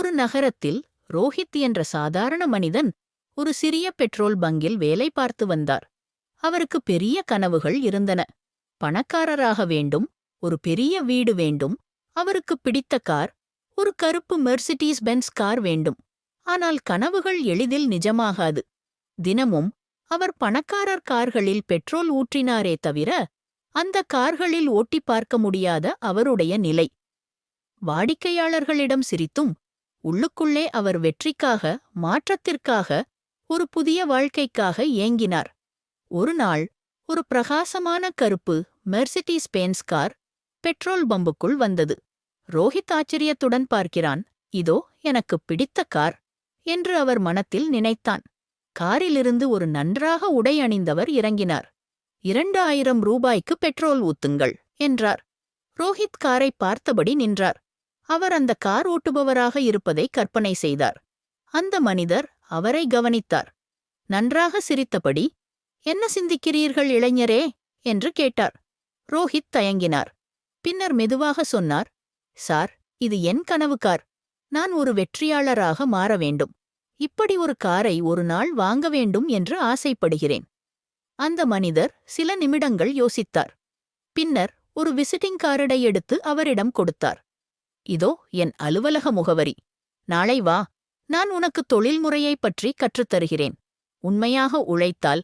ஒரு நகரத்தில் ரோஹித் என்ற சாதாரண மனிதன் ஒரு சிறிய பெட்ரோல் பங்கில் வேலை பார்த்து வந்தார். அவருக்கு பெரிய கனவுகள் இருந்தன. பணக்காரராக வேண்டும், ஒரு பெரிய வீடு வேண்டும், அவருக்கு பிடித்த கார், ஒரு கருப்பு மெர்சிடீஸ் பென்ஸ் கார் வேண்டும். ஆனால் கனவுகள் எளிதில் நிஜமாகாது. தினமும் அவர் பணக்காரர் கார்களில் பெட்ரோல் ஊற்றினாரே தவிர அந்த கார்களில் ஓட்டிப் பார்க்க முடியாத அவருடைய நிலை. வாடிக்கையாளர்களிடம் சிரித்தும் உள்ளுக்குள்ளே அவர் வெற்றிக்காக, மாற்றத்திற்காக, ஒரு புதிய வாழ்க்கைக்காக ஏங்கினார். ஒரு நாள் ஒரு பிரகாசமான கருப்பு மெர்சிடீஸ் பென்ஸ் கார் பெட்ரோல் பம்புக்குள் வந்தது. ரோஹித் ஆச்சரியத்துடன் பார்க்கிறான். இதோ எனக்குப் பிடித்த கார் என்று அவர் மனத்தில் நினைத்தான். காரிலிருந்து ஒரு நன்றாக உடை அணிந்தவர் இறங்கினார். 2000 ரூபாய்க்கு பெட்ரோல் ஊத்துங்கள் என்றார். ரோஹித் காரை பார்த்தபடி நின்றார். அவர் அந்த கார் ஓட்டுபவராக இருப்பதை கற்பனை செய்தார். அந்த மனிதர் அவரை கவனித்தார். நன்றாக சிரித்தபடி, என்ன சிந்திக்கிறீர்கள் இளைஞரே என்று கேட்டார். ரோஹித் தயங்கினார். பின்னர் மெதுவாக சொன்னார், சார், இது என் கனவு கார். நான் ஒரு வெற்றியாளராக மாற வேண்டும். இப்படி ஒரு காரை ஒரு நாள் வாங்க வேண்டும் என்று ஆசைப்படுகிறேன். அந்த மனிதர் சில நிமிடங்கள் யோசித்தார். பின்னர் ஒரு விசிட்டிங் கார்டை எடுத்து அவரிடம் கொடுத்தார். இதோ என் அலுவலக முகவரி. நாளை வா, நான் உனக்கு தொழில்முறையைப் பற்றி கற்றுத்தருகிறேன். உண்மையாக உழைத்தால்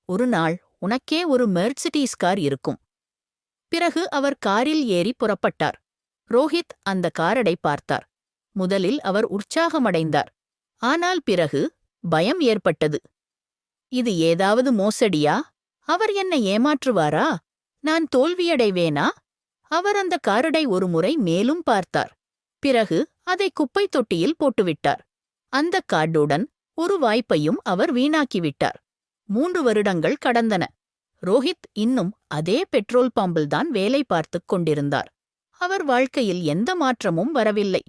ஒரு நாள் உனக்கே ஒரு மெர்சிடீஸ் கார் இருக்கும். பிறகு அவர் காரில் ஏறி புறப்பட்டார். ரோஹித் அந்த காரடை பார்த்தார். முதலில் அவர் உற்சாகமடைந்தார். ஆனால் பிறகு பயம் ஏற்பட்டது. இது ஏதாவது மோசடியா? அவர் என்னை ஏமாற்றுவாரா? நான் தோல்வியடைவேனா? அவர் அந்த காரடை ஒருமுறை மேலும் பார்த்தார். பிறகு அதை குப்பைத் தொட்டியில் போட்டுவிட்டார். அந்த கார்டுடன் ஒரு வாய்ப்பையும் அவர் வீணாக்கிவிட்டார். 3 வருடங்கள் கடந்தன. ரோஹித் இன்னும் அதே பெட்ரோல் பம்பில்தான் வேலை பார்த்துக் கொண்டிருந்தார். அவர் வாழ்க்கையில் எந்த மாற்றமும் வரவில்லை.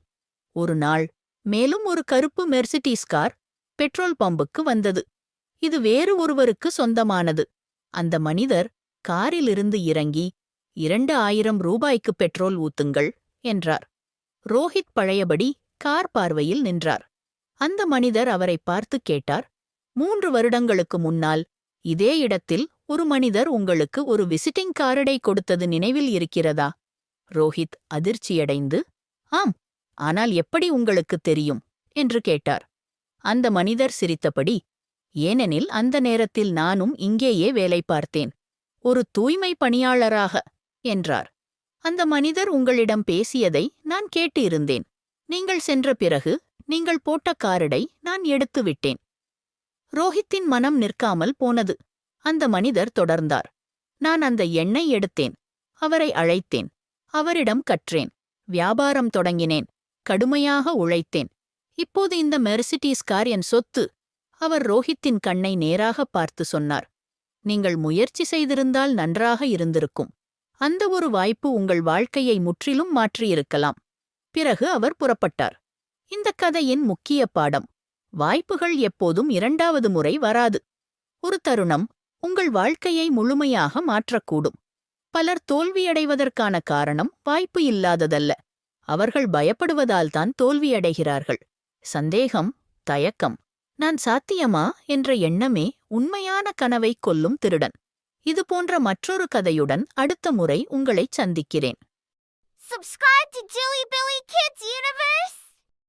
ஒரு நாள் மேலும் ஒரு கருப்பு மெர்சிடீஸ் கார் பெட்ரோல் பம்புக்கு வந்தது. இது வேறு ஒருவருக்கு சொந்தமானது. அந்த மனிதர் காரிலிருந்து இறங்கி 2000 ரூபாய்க்கு பெட்ரோல் ஊத்துங்கள் என்றார். ரோஹித் பழையபடி கார் பார்வையில் நின்றார். அந்த மனிதர் அவரை பார்த்து கேட்டார், 3 வருடங்களுக்கு முன்னால் இதே இடத்தில் ஒரு மனிதர் உங்களுக்கு ஒரு விசிட்டிங் கார்டை கொடுத்தது நினைவில் இருக்கிறதா? ரோஹித் அதிர்ச்சியடைந்து, ஆம், ஆனால் எப்படி உங்களுக்கு தெரியும் என்று கேட்டார். அந்த மனிதர் சிரித்தபடி, ஏனெனில் அந்த நேரத்தில் நானும் இங்கேயே வேலை பார்த்தேன், ஒரு தூய்மை பணியாளராக என்றார். அந்த மனிதர் உங்களிடம் பேசியதை நான் கேட்டு இருந்தேன். நீங்கள் சென்ற பிறகு நீங்கள் போட்ட கார்டை நான் எடுத்துவிட்டேன். ரோஹித்தின் மனம் நிற்காமல் போனது. அந்த மனிதர் தொடர்ந்தார். நான் அந்த எண்ணை எடுத்தேன். அவரை அழைத்தேன். அவரிடம் கற்றேன். வியாபாரம் தொடங்கினேன். கடுமையாக உழைத்தேன். இப்போது இந்த மெர்சிடீஸ் கார் என் சொத்து. அவர் ரோஹித்தின் கண்ணை நேராக பார்த்து சொன்னார், நீங்கள் முயற்சி செய்திருந்தால் நன்றாக இருந்திருக்கும். அந்த ஒரு வாய்ப்பு உங்கள் வாழ்க்கையை முற்றிலும் மாற்றியிருக்கலாம். பிறகு அவர் புறப்பட்டார். இந்த கதையின் முக்கிய பாடம், வாய்ப்புகள் எப்போதும் 2வது முறை வராது. ஒரு தருணம் உங்கள் வாழ்க்கையை முழுமையாக மாற்றக்கூடும். பலர் தோல்வியடைவதற்கான காரணம் வாய்ப்பு இல்லாததல்ல. அவர்கள் பயப்படுவதால்தான் தோல்வியடைகிறார்கள். சந்தேகம், தயக்கம், நான் சாத்தியமா என்ற எண்ணமே உண்மையான கனவை கொல்லும் திருடன். இதுபோன்ற மற்றொரு கதையுடன் அடுத்த முறை உங்களைச் சந்திக்கிறேன். Subscribe to Jilly Billy